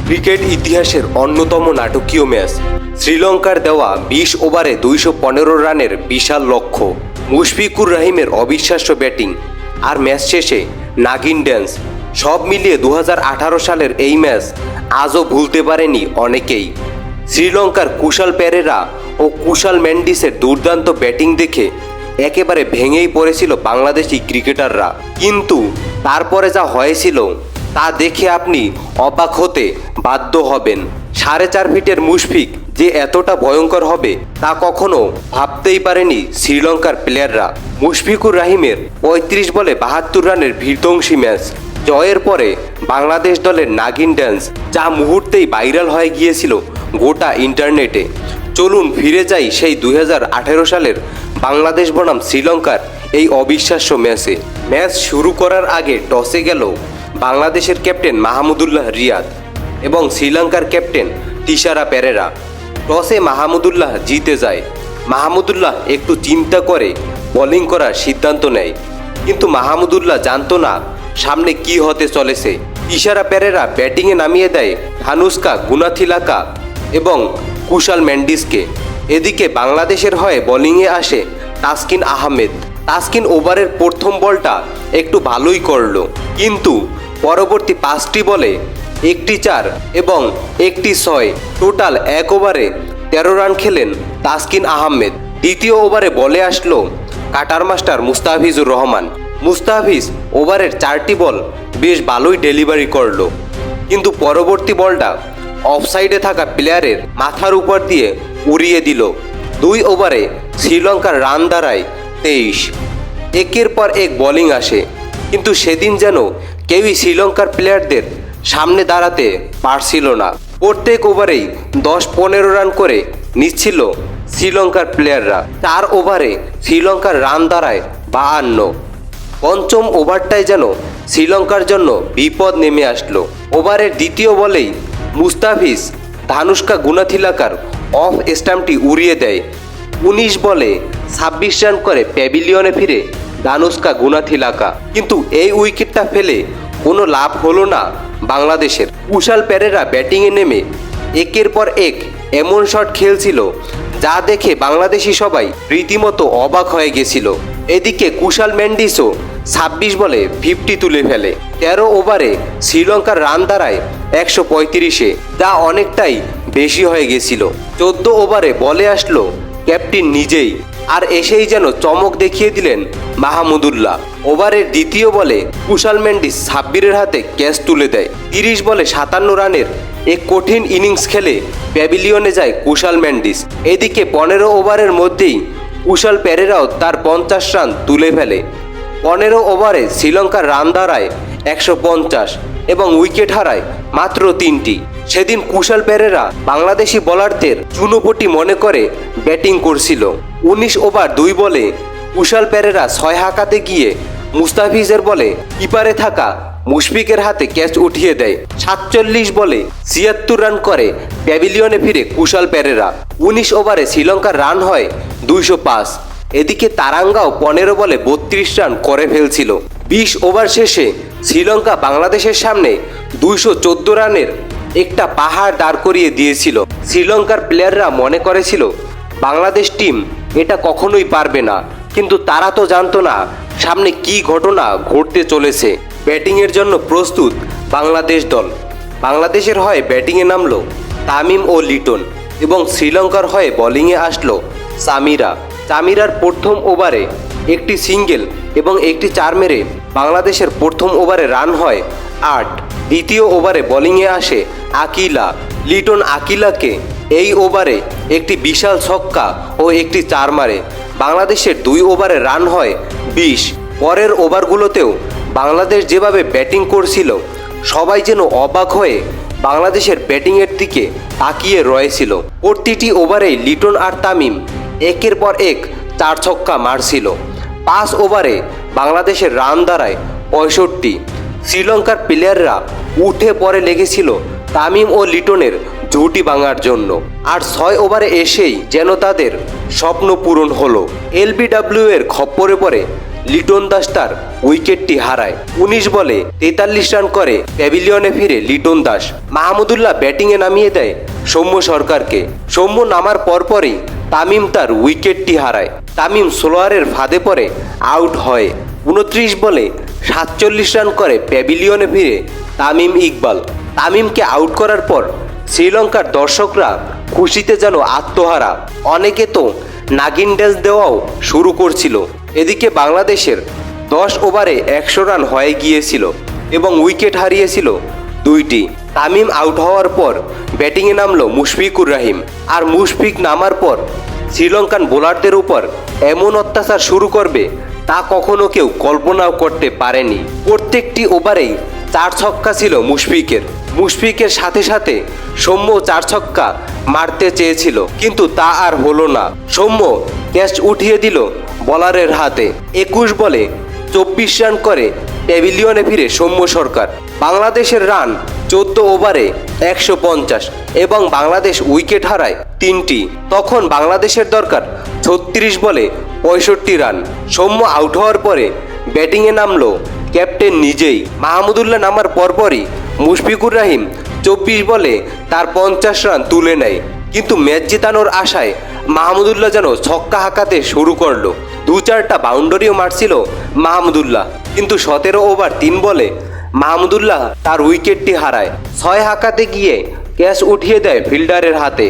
Cricket ইতিহাসের অন্যতম নাটকীয় ম্যাচ। শ্রীলঙ্কার দেওয়া ২০ ওভারে ২১৫ রানের বিশাল লক্ষ্য, মুশফিকুর রহিমের অবিশ্বাস্য ব্যাটিং আর ম্যাচ শেষে নাগিন ড্যান্স, সব মিলিয়ে ২০১৮ সালের এই ম্যাচ আজও ভুলতে পারেনি অনেকেই। শ্রীলঙ্কার কুশাল পেরেরা ও কুশাল মেন্ডিসের দুর্দান্ত ব্যাটিং দেখে একেবারে ভেঙেই পড়েছিল বাংলাদেশি ক্রিকেটাররা। কিন্তু তারপরে যা হয়েছিল তা দেখে আপনি অবাক হতে বাধ্য হবেন। ৪.৫ ফিটের মুশফিক যে এতটা ভয়ঙ্কর হবে তা কখনো ভাবতেই পারেনি শ্রীলঙ্কার প্লেয়াররা। মুশফিকুর রহিমের ৩৫ বলে ৭২ রানের বিধ্বংসী ম্যাচ জয়ের পরে বাংলাদেশ দলের নাগিন ড্যান্স যা মুহূর্তেই ভাইরাল হয়ে গিয়েছিল গোটা ইন্টারনেটে। চলুন ফিরে যাই সেই ২০১৮ সালের বাংলাদেশ বনাম শ্রীলঙ্কার এই অবিশ্বাস্য ম্যাচে। ম্যাচ শুরু করার আগে টসে গেল বাংলাদেশের ক্যাপ্টেন মাহমুদুল্লাহ রিয়াদ এবং শ্রীলঙ্কার ক্যাপ্টেন তিশারা পেরেরা। টসে মাহমুদুল্লাহ জিতে যায়। মাহমুদুল্লাহ একটু চিন্তা করে বোলিং করার সিদ্ধান্ত নেয়, কিন্তু মাহমুদুল্লাহ জানতো না সামনে কি হতে চলেছে। তিশারা পেরেরা ব্যাটিংয়ে নামিয়ে দেয় ধানুশকা গুনাথিলাকা এবং কুশাল মেন্ডিসকে। এদিকে বাংলাদেশের হয়ে বোলিংয়ে আসে তাসকিন আহমেদ। তাসকিন ওভারের প্রথম বলটা একটু ভালোই করলো, কিন্তু পরবর্তী ৫টি বলে ১টি ৪ এবং ১টি ৬, টোটাল ১ ওভারে ১৩ রান খেলেন তাসকিন আহমেদ। দ্বিতীয় ওভারে বলে আসলো কাটার মাস্টার মুস্তাফিজুর রহমান। মুস্তাফিজ ওভারের ৪টি বল বেশ ভালোই ডেলিভারি করলো, কিন্তু পরবর্তী বলটা অফসাইডে থাকা প্লেয়ারের মাথার উপর দিয়ে উড়িয়ে দিল। ২ ওভারে শ্রীলঙ্কার রান দাঁড়ায় ২৩। একের পর এক বোলিং আসে, কিন্তু সেদিন যেন কেউই শ্রীলঙ্কার প্লেয়ারদের সামনে দাঁড়াতে পারছিল না। প্রত্যেক ওভারেই ১০-১৫ রান করে নিচ্ছিল শ্রীলঙ্কার প্লেয়াররা। ৪ ওভারে শ্রীলঙ্কার রান দাঁড়ায় ৫২। পঞ্চম ওভারটায় যেন শ্রীলঙ্কার জন্য বিপদ নেমে আসলো। ওভারের দ্বিতীয় বলেই মুস্তাফিজ ধানুশকা গুনাথিলাকার অফ স্টাম্পটি উড়িয়ে দেয়। ১৯ বলে ২৬ রান করে প্যাভিলিয়নে ফিরে ধানুশকা গুনাথিলাকা, কিন্তু এই উইকেটটা ফেলে কোনো লাভ হলো না বাংলাদেশের। কুশাল পেরেরা ব্যাটিংয়ে নেমে একের পর এক এমন শট খেলছিল যা দেখে বাংলাদেশি সবাই রীতিমতো অবাক হয়ে গেছিল। এদিকে কুশাল মেন্ডিসও ২৬ বলে ৫০ তুলে ফেলে। ১৩ ওভারে শ্রীলঙ্কার রান দাঁড়ায় ১৩৫-এ, যা অনেকটাই বেশি হয়ে গেছিল। ১৪ ওভারে বলে আসলো ক্যাপ্টেন নিজেই, আর এসেই যেন চমক দেখিয়ে দিলেন মাহমুদুল্লাহ। ওভারের দ্বিতীয় বলে কুশাল মেন্ডিস সাব্বিরের হাতে ক্যাচ তুলে দেয়। ৩০ বলে ৫৭ রানের এক কঠিন ইনিংস খেলে প্যাভিলিয়নে যায় কুশাল মেন্ডিস। এদিকে ১৫ ওভারের মধ্যেই কুশাল পেরেরাও তার ৫০ রান তুলে ফেলে। ১৫ ওভারে শ্রীলঙ্কার রান দাঁড়ায় ১৫০ এবং উইকেট হারায় মাত্র ৩টি। সেদিন কুশাল পেরেরা বাংলাদেশি বোলারদের চুনোপুটি মনে করে ব্যাটিং করছিল। ১৯ ওভার ২ বলে কুশাল পেরেরা ৬ হাঁকাতে গিয়ে মুস্তাফিজের বলে কিপারে থাকা মুশফিকের হাতে ক্যাচ উঠিয়ে দেয়। ৪৭ বলে ৭৬ রান করে প্যাভিলিয়নে ফিরে কুশাল পেরেরা। ১৯ ওভারে শ্রীলঙ্কার রান হয় ২০৫। এদিকে তারাঙ্গাও ১৫ বলে ৩২ রান করে ফেলছিল। ২০ ওভার শেষে শ্রীলঙ্কা বাংলাদেশের সামনে ২১৪ রানের একটা পাহাড় দাঁড় করিয়ে দিয়েছিল। শ্রীলঙ্কার প্লেয়াররা মনে করেছিল বাংলাদেশ টিম এটা কখনোই পারবে না, কিন্তু তারা তো জানতো না সামনে কি ঘটনা ঘটতে চলেছে। ব্যাটিংয়ের জন্য প্রস্তুত বাংলাদেশ দল। বাংলাদেশের হয়ে ব্যাটিংয়ে নামলো তামিম ও লিটন এবং শ্রীলঙ্কার হয়ে বোলিংয়ে আসলো সামিরার প্রথম ওভারে একটি সিঙ্গেল এবং একটি ৪ মেরে বাংলাদেশের প্রথম ওভারে রান হয় ৮। দ্বিতীয় ওভারে বোলিংয়ে আসে আকিলা। লিটন আকিলাকে এই ওভারে একটি বিশাল ছক্কা ও একটি ৪ মারে। বাংলাদেশের ২ ওভারে রান হয় ২০। পরের ওভারগুলোতেও বাংলাদেশ যেভাবে ব্যাটিং করছিল সবাই যেন অবাক হয়ে বাংলাদেশের ব্যাটিংয়ের দিকে তাকিয়ে রয়েছিল। প্রতিটি ওভারেই লিটন আর তামিম একের পর এক ৪ ছক্কা মারছিল। ৫ ওভারে বাংলাদেশের রান দাঁড়ায় ৬৫। শ্রীলঙ্কার প্লেয়াররা উঠে পড়ে লেগেছিল তামিম ও লিটনের ঝুঁটি ভাঙার জন্য, আর ৬ ওভারে এসেই যেন তাদের স্বপ্ন পূরণ হলো। এলবিডব্লিউ এর খপ্পরে পড়ে লিটন দাস তার উইকেটটি হারায়। 19 বলে 43 রান করে প্যাভিলিয়নে ফিরে লিটন দাস। মাহমুদুল্লাহ ব্যাটিংয়ে নামিয়ে দেয় সৌম্য সরকারকে। সৌম্য নামার পরপরই তামিম তার উইকেটটি হারায়। তামিম স্লোয়ারের ফাঁদে পড়ে আউট হয়। 29 বলে 47 রান করে প্যাভিলিয়নে ফিরে তামিম ইকবাল। তামিমকে আউট করার পর শ্রীলঙ্কার দর্শকরা খুশিতে যেন আত্মহারা। অনেকে তো নাগিন ড্যান্স দেওয়াও শুরু করছিল। এদিকে বাংলাদেশের 10 ওভারে 100 রান হয়ে গিয়েছিল এবং উইকেট হারিয়েছিল 2টি। তামিম আউট হওয়ার পর ব্যাটিংয়ে নামলো মুশফিকুর রহিম। আর মুশফিক নামার পর শ্রীলঙ্কান বোলারদের উপর এমন অত্যাচার শুরু করবে তা কখনো কেউ কল্পনাও করতে পারেনি। প্রত্যেকটি ওভারেই 4 ছক্কা ছিল মুশফিকের। মুশফিকের সাথে সাথে সৌম্য 4 ছক্কা মারতে চেয়েছিল, কিন্তু তা আর হলো না। সৌম্য ক্যাচ উঠিয়ে দিল বলারের হাতে। 21 বলে 24 রান করে প্যাভিলিয়নে ফিরে সৌম্য সরকার। বাংলাদেশের রান 14 ওভারে 150 এবং বাংলাদেশ উইকেট হারায় 3টি। তখন বাংলাদেশের দরকার 36 বলে 65 রান। সৌম্য আউট হওয়ার পরে ব্যাটিংয়ে নামলো ক্যাপ্টেন নিজেই। মাহমুদুল্লাহ নামার পরপরই মুশফিকুর রহিম 24 বলে তার 50 রান তুলে নেয়। কিন্তু ম্যাচ জেতানোর আশায় মাহমুদুল্লাহ যেন ছক্কা হাঁকাতে শুরু করলো। 2-4টা বাউন্ডারিও মারছিল মাহমুদুল্লাহ, কিন্তু 17 ওভার 3 বলে মাহমুদুল্লাহ তার উইকেটটি হারায়। 6 হাঁকাতে গিয়ে ক্যাচ উঠিয়ে দেয় ফিল্ডারের হাতে।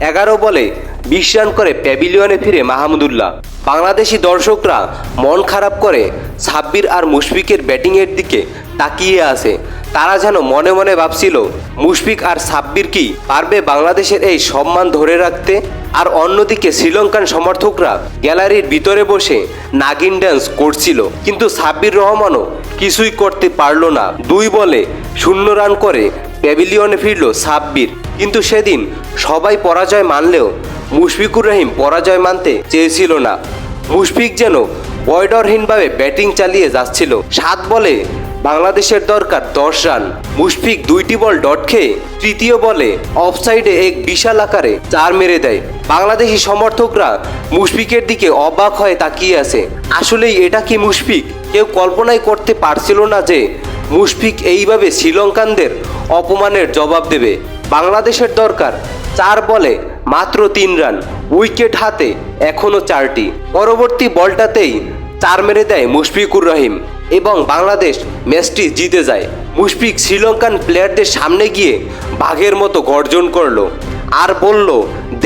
11 বলে 20 রান করে প্যাভিলিয়নে ফিরে মাহমুদুল্লাহ। বাংলাদেশি দর্শকরা মন খারাপ করে সাব্বির আর মুশফিকের ব্যাটিংয়ের দিকে তাকিয়ে আছে। তারা যেন মনে মনে ভাবছিল মুশফিক আর সাব্বির কি পারবে বাংলাদেশের এই সম্মান ধরে রাখতে। আর অন্যদিকে শ্রীলঙ্কান সমর্থকরা গ্যালারির ভিতরে বসে নাগিন ড্যান্স করছিল, কিন্তু সাব্বির রহমানও কিছুই করতে পারল না। 2 বলে 0 রান করে প্যাভিলিয়নে ফিরল সাব্বির। কিন্তু সেদিন সবাই পরাজয় মানলেও মুশফিকুর রহিম পরাজয় মানতে চেয়েছিল না। মুশফিক যেন বয়ডরহীনভাবে ব্যাটিং চালিয়ে যাচ্ছিল। 7 বলে বাংলাদেশের দরকার 10 রান। মুশফিক 2টি বল ডট খেয়ে তৃতীয় বলে অফসাইডে এক বিশাল আকারে 4 মেরে দেয়। বাংলাদেশি সমর্থকরা মুশফিকের দিকে অবাক হয়ে তাকিয়ে আছে। আসলেই এটা কি মুশফিক? কেউ কল্পনাই করতে পারছিল না যে মুশফিক এইভাবে শ্রীলঙ্কানদের অপমানের জবাব দেবে। বাংলাদেশের দরকার 4 বলে মাত্র 3 রান, উইকেট হাতে এখনও 4টি। পরবর্তী বলটাতেই 4 মেরে দেয় মুশফিকুর রহিম এবং বাংলাদেশ ম্যাচটি জিতে যায়। মুশফিক শ্রীলঙ্কান প্লেয়ারদের সামনে গিয়ে বাঘের মতো গর্জন করলো আর বলল,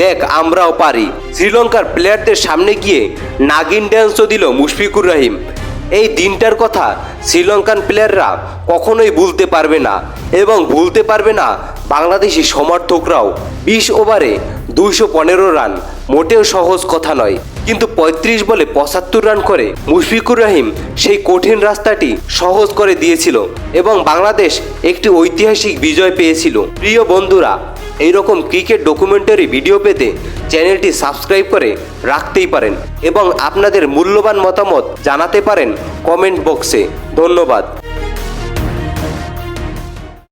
দেখ আমরাও পারি। শ্রীলঙ্কার প্লেয়ারদের সামনে গিয়ে নাগিন ড্যান্সও দিল মুশফিকুর রহিম। এই দিনটার কথা শ্রীলঙ্কান প্লেয়াররা কখনোই ভুলতে পারবে না এবং ভুলতে পারবে না বাংলাদেশি সমর্থকরাও। 20 ওভারে 215 রান মোটেও সহজ কথা নয়, কিন্তু 35 বলে 75 রান করে মুশফিকুর রহিম সেই কঠিন রাস্তাটি সহজ করে দিয়েছিল এবং বাংলাদেশ একটি ঐতিহাসিক বিজয় পেয়েছিল। প্রিয় বন্ধুরা, এইরকম ক্রিকেট ডকুমেন্টারি ভিডিও পেতে চ্যানেলটি সাবস্ক্রাইব করে রাখতেই পারেন এবং আপনাদের মূল্যবান মতামত জানাতে পারেন কমেন্ট বক্সে। ধন্যবাদ।